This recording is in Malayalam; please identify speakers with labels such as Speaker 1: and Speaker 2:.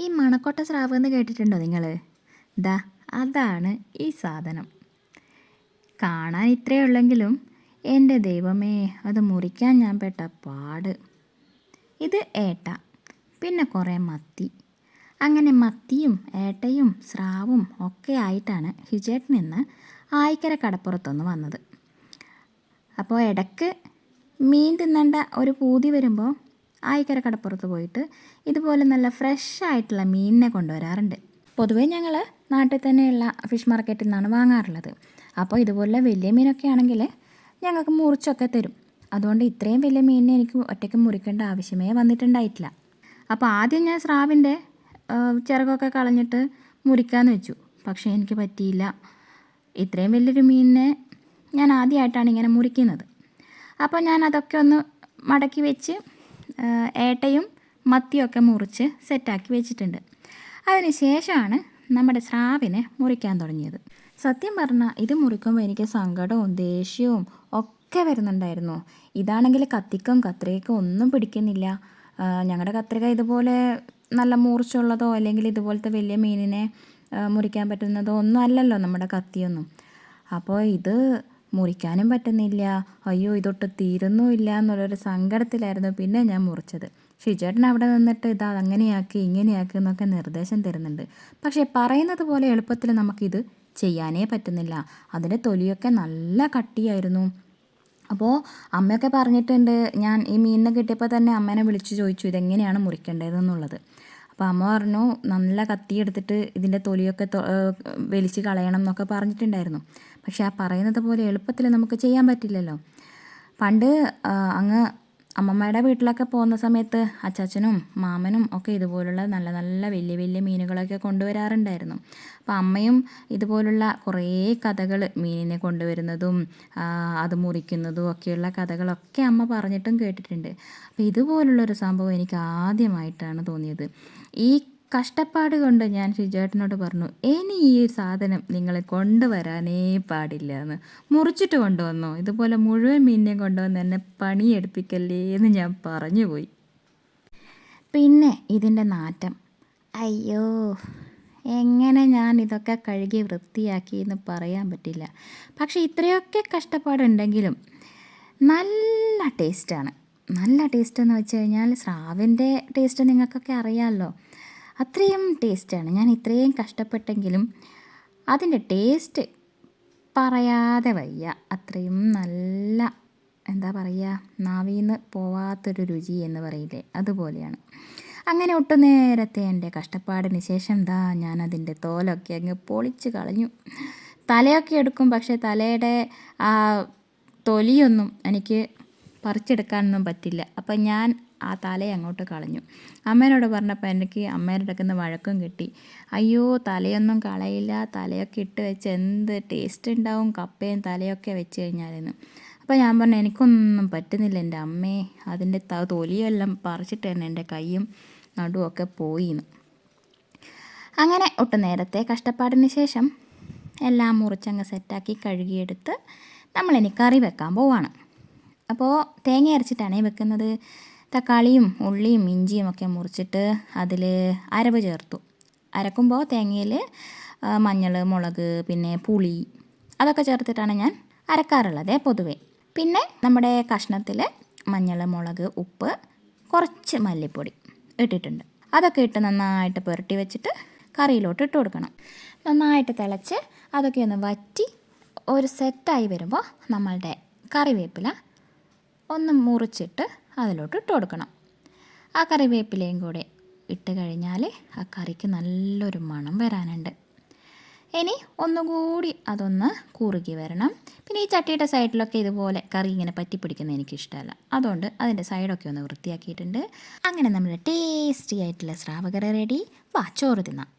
Speaker 1: ഈ മണക്കൊട്ട സ്രാവ് എന്ന് കേട്ടിട്ടുണ്ടോ നിങ്ങൾ? ദാ അതാണ് ഈ സാധനം. കാണാൻ ഇത്രയേ ഉള്ളെങ്കിലും എൻ്റെ ദൈവമേ, അത് മുറിക്കാൻ ഞാൻ പെട്ട പാട്. ഇത് ഏട്ട, പിന്നെ കുറേ മത്തി. അങ്ങനെ മത്തിയും ഏട്ടയും സ്രാവും ഒക്കെ ആയിട്ടാണ് ഹിജേട്ടൻ ഇന്ന് ആയിക്കര കടപ്പുറത്തൊന്ന് വന്നത്. അപ്പോൾ ഇടയ്ക്ക് മീൻ തിന്നേണ്ട ഒരു പൂതി വരുമ്പോൾ ആയിക്കര കടപ്പുറത്ത് പോയിട്ട് ഇതുപോലെ നല്ല ഫ്രഷ് ആയിട്ടുള്ള മീനിനെ കൊണ്ടുവരാറുണ്ട്. പൊതുവേ ഞങ്ങൾ നാട്ടിൽ തന്നെയുള്ള ഫിഷ് മാർക്കറ്റിൽ നിന്നാണ് വാങ്ങാറുള്ളത്. അപ്പോൾ ഇതുപോലെ വലിയ മീനൊക്കെ ആണെങ്കിൽ ഞങ്ങൾക്ക് മുറിച്ചൊക്കെ തരും. അതുകൊണ്ട് ഇത്രയും വലിയ മീനിനെ എനിക്ക് ഒറ്റയ്ക്ക് മുറിക്കേണ്ട ആവശ്യമേ വന്നിട്ടുണ്ടായിട്ടില്ല. അപ്പോൾ ആദ്യം ഞാൻ സ്രാവിൻ്റെ ചിറകൊക്കെ കളഞ്ഞിട്ട് മുറിക്കാമെന്ന് വെച്ചു. പക്ഷേ എനിക്ക് പറ്റിയില്ല. ഇത്രയും വലിയൊരു മീനിനെ ഞാൻ ആദ്യമായിട്ടാണ് ഇങ്ങനെ മുറിക്കുന്നത്. അപ്പോൾ ഞാൻ അതൊക്കെ ഒന്ന് മടക്കി വെച്ച് ഏട്ടയും മത്തിയൊക്കെ മുറിച്ച് സെറ്റാക്കി വെച്ചിട്ടുണ്ട്. അതിന് ശേഷമാണ് നമ്മുടെ സ്രാവിനെ മുറിക്കാൻ തുടങ്ങിയത്. സത്യം പറഞ്ഞാൽ ഇത് മുറിക്കുമ്പോൾ എനിക്ക് സങ്കടവും ദേഷ്യവും ഒക്കെ വരുന്നുണ്ടായിരുന്നു. ഇതാണെങ്കിൽ കത്തിക്കും കത്രികയ്ക്കും ഒന്നും പിടിക്കുന്നില്ല. ഞങ്ങളുടെ കത്രിക ഇതുപോലെ നല്ല മൂർച്ചയുള്ളതോ അല്ലെങ്കിൽ ഇതുപോലത്തെ വലിയ മീനിനെ മുറിക്കാൻ പറ്റുന്നതോ ഒന്നും അല്ലല്ലോ നമ്മുടെ കത്തിയൊന്നും. അപ്പോൾ ഇത് മുറിക്കാനും പറ്റുന്നില്ല. അയ്യോ, ഇതൊട്ട് തീരുന്നുമില്ല എന്നുള്ളൊരു സങ്കടത്തിലായിരുന്നു പിന്നെ ഞാൻ മുറിച്ചത്. ഷിജേട്ടൻ അവിടെ നിന്നിട്ട് ഇതാ അങ്ങനെയാക്കി ഇങ്ങനെയാക്കി എന്നൊക്കെ നിർദ്ദേശം തരുന്നുണ്ട്. പക്ഷേ പറയുന്നത് പോലെ എളുപ്പത്തിൽ നമുക്കിത് ചെയ്യാനേ പറ്റുന്നില്ല. അതിൻ്റെ തൊലിയൊക്കെ നല്ല കട്ടിയായിരുന്നു. അപ്പോൾ അമ്മയൊക്കെ പറഞ്ഞിട്ടുണ്ട്. ഞാൻ ഈ മീനിനെ കിട്ടിയപ്പോൾ തന്നെ അമ്മേനെ വിളിച്ച് ചോദിച്ചു ഇതെങ്ങനെയാണ് മുറിക്കേണ്ടതെന്നുള്ളത്. അപ്പോൾ അമ്മ പറഞ്ഞു നല്ല കത്തി എടുത്തിട്ട് ഇതിൻ്റെ തൊലിയൊക്കെ വലിച്ച് കളയണം എന്നൊക്കെ പറഞ്ഞിട്ടുണ്ടായിരുന്നു. പക്ഷേ ആ പറയുന്നത് പോലെ എളുപ്പത്തിൽ നമുക്ക് ചെയ്യാൻ പറ്റില്ലല്ലോ. പണ്ട് അങ്ങ് അമ്മമ്മയുടെ വീട്ടിലൊക്കെ പോകുന്ന സമയത്ത് അച്ചാച്ചനും മാമനും ഒക്കെ ഇതുപോലുള്ള നല്ല നല്ല വലിയ വലിയ മീനുകളൊക്കെ കൊണ്ടുവരാറുണ്ടായിരുന്നു. അപ്പോൾ അമ്മയും ഇതുപോലുള്ള കുറേ കഥകൾ മീനിനെ കൊണ്ടുവരുന്നതും അത് മുറിക്കുന്നതും ഒക്കെയുള്ള കഥകളൊക്കെ അമ്മ പറഞ്ഞിട്ടും കേട്ടിട്ടുണ്ട്. അപ്പോൾ ഇതുപോലുള്ളൊരു സംഭവം എനിക്ക് ആദ്യമായിട്ടാണ് തോന്നിയത്. ഈ കഷ്ടപ്പാട് കൊണ്ട് ഞാൻ ഷിജേട്ടനോട് പറഞ്ഞു, ഇനി ഈ സാധനം നിങ്ങൾ കൊണ്ടുവരാനേ പാടില്ല എന്ന്. മുറിച്ചിട്ട് കൊണ്ടുവന്നോ, ഇതുപോലെ മുഴുവൻ മീനിനെ കൊണ്ടുവന്ന് എന്നെ പണിയെടുപ്പിക്കല്ലേ എന്ന് ഞാൻ പറഞ്ഞു പോയി. പിന്നെ ഇതിൻ്റെ നാറ്റം, അയ്യോ, എങ്ങനെ ഞാൻ ഇതൊക്കെ കഴുകി വൃത്തിയാക്കി എന്ന് പറയാൻ പറ്റില്ല. പക്ഷേ ഇത്രയൊക്കെ കഷ്ടപ്പാടുണ്ടെങ്കിലും നല്ല ടേസ്റ്റാണ്. നല്ല ടേസ്റ്റ് എന്ന് വെച്ച് കഴിഞ്ഞാൽ സ്രാവിൻ്റെ ടേസ്റ്റ് നിങ്ങൾക്കൊക്കെ അറിയാമല്ലോ. അത്രയും ടേസ്റ്റാണ്. ഞാൻ ഇത്രയും കഷ്ടപ്പെട്ടെങ്കിലും അതിൻ്റെ ടേസ്റ്റ് പറയാതെ വയ്യ. അത്രയും നല്ല, എന്താ പറയുക, നാവിൽ നിന്ന് പോവാത്തൊരു രുചി എന്ന് പറയില്ലേ, അതുപോലെയാണ്. അങ്ങനെ ഒട്ടുനേരത്തെ എൻ്റെ കഷ്ടപ്പാടിന് ശേഷം ഞാനതിൻ്റെ തോലൊക്കെ അങ്ങ് പൊളിച്ച് കളഞ്ഞു. തലയൊക്കെ എടുക്കും, പക്ഷേ തലയുടെ ആ തൊലിയൊന്നും എനിക്ക് പറിച്ചെടുക്കാനൊന്നും പറ്റില്ല. അപ്പം ഞാൻ ആ തലയെ അങ്ങോട്ട് കളഞ്ഞു. അമ്മേനോട് പറഞ്ഞപ്പോൾ എനിക്ക് അമ്മേൻ്റെ അടുക്കുന്ന വഴക്കും കിട്ടി. അയ്യോ, തലയൊന്നും കളയില്ല, തലയൊക്കെ ഇട്ട് വെച്ച് എന്ത് ടേസ്റ്റ് ഉണ്ടാവും കപ്പയും തലയൊക്കെ വെച്ച് കഴിഞ്ഞാലെന്ന്. അപ്പോൾ ഞാൻ പറഞ്ഞു എനിക്കൊന്നും പറ്റുന്നില്ല എൻ്റെ അമ്മേ, അതിൻ്റെ തൊലിയെല്ലാം പറിച്ചിട്ട് തന്നെ എൻ്റെ കൈയും നടുവൊക്കെ പോയിന്ന്. അങ്ങനെ ഒട്ടും നേരത്തെ കഷ്ടപ്പാടിന് ശേഷം എല്ലാം മുറിച്ചങ്ങ് സെറ്റാക്കി കഴുകിയെടുത്ത് നമ്മളിനി കറി വെക്കാൻ പോവാണ്. അപ്പോൾ തേങ്ങ അരച്ചിട്ടാണ് വെക്കുന്നത്. തക്കാളിയും ഉള്ളിയും ഇഞ്ചിയും ഒക്കെ മുറിച്ചിട്ട് അതിൽ അരവ് ചേർത്തു. അരക്കുമ്പോൾ തേങ്ങയിൽ മഞ്ഞൾ, മുളക്, പിന്നെ പുളി അതൊക്കെ ചേർത്തിട്ടാണ് ഞാൻ അരക്കാറുള്ളത് പൊതുവേ. പിന്നെ നമ്മുടെ കഷ്ണത്തിൽ മഞ്ഞൾ, മുളക്, ഉപ്പ്, കുറച്ച് മല്ലിപ്പൊടി ഇട്ടിട്ടുണ്ട്. അതൊക്കെ ഇട്ട് നന്നായിട്ട് പുരട്ടി വെച്ചിട്ട് കറിയിലോട്ട് ഇട്ട് കൊടുക്കണം. നന്നായിട്ട് തിളച്ച് അതൊക്കെ ഒന്ന് വറ്റി ഒരു സെറ്റായി വരുമ്പോൾ നമ്മളുടെ കറിവേപ്പില ഒന്ന് മുറിച്ചിട്ട് അതിലോട്ട് ഇട്ട് കൊടുക്കണം. ആ കറിവേപ്പിലയും കൂടെ ഇട്ട് കഴിഞ്ഞാൽ ആ കറിക്ക് നല്ലൊരു മണം വരാനുണ്ട്. ഇനി ഒന്നുകൂടി അതൊന്ന് കുറുകി വരണം. പിന്നെ ഈ ചട്ടിയുടെ സൈഡിലൊക്കെ ഇതുപോലെ കറി ഇങ്ങനെ പറ്റിപ്പിടിക്കുന്നത് എനിക്കിഷ്ടമല്ല. അതുകൊണ്ട് അതിൻ്റെ സൈഡൊക്കെ ഒന്ന് വൃത്തിയാക്കിയിട്ടുണ്ട്. അങ്ങനെ നമ്മുടെ ടേസ്റ്റി ആയിട്ടുള്ള സ്രാവ് കറി റെഡി. വാ, ചോറ് തിന്നാം.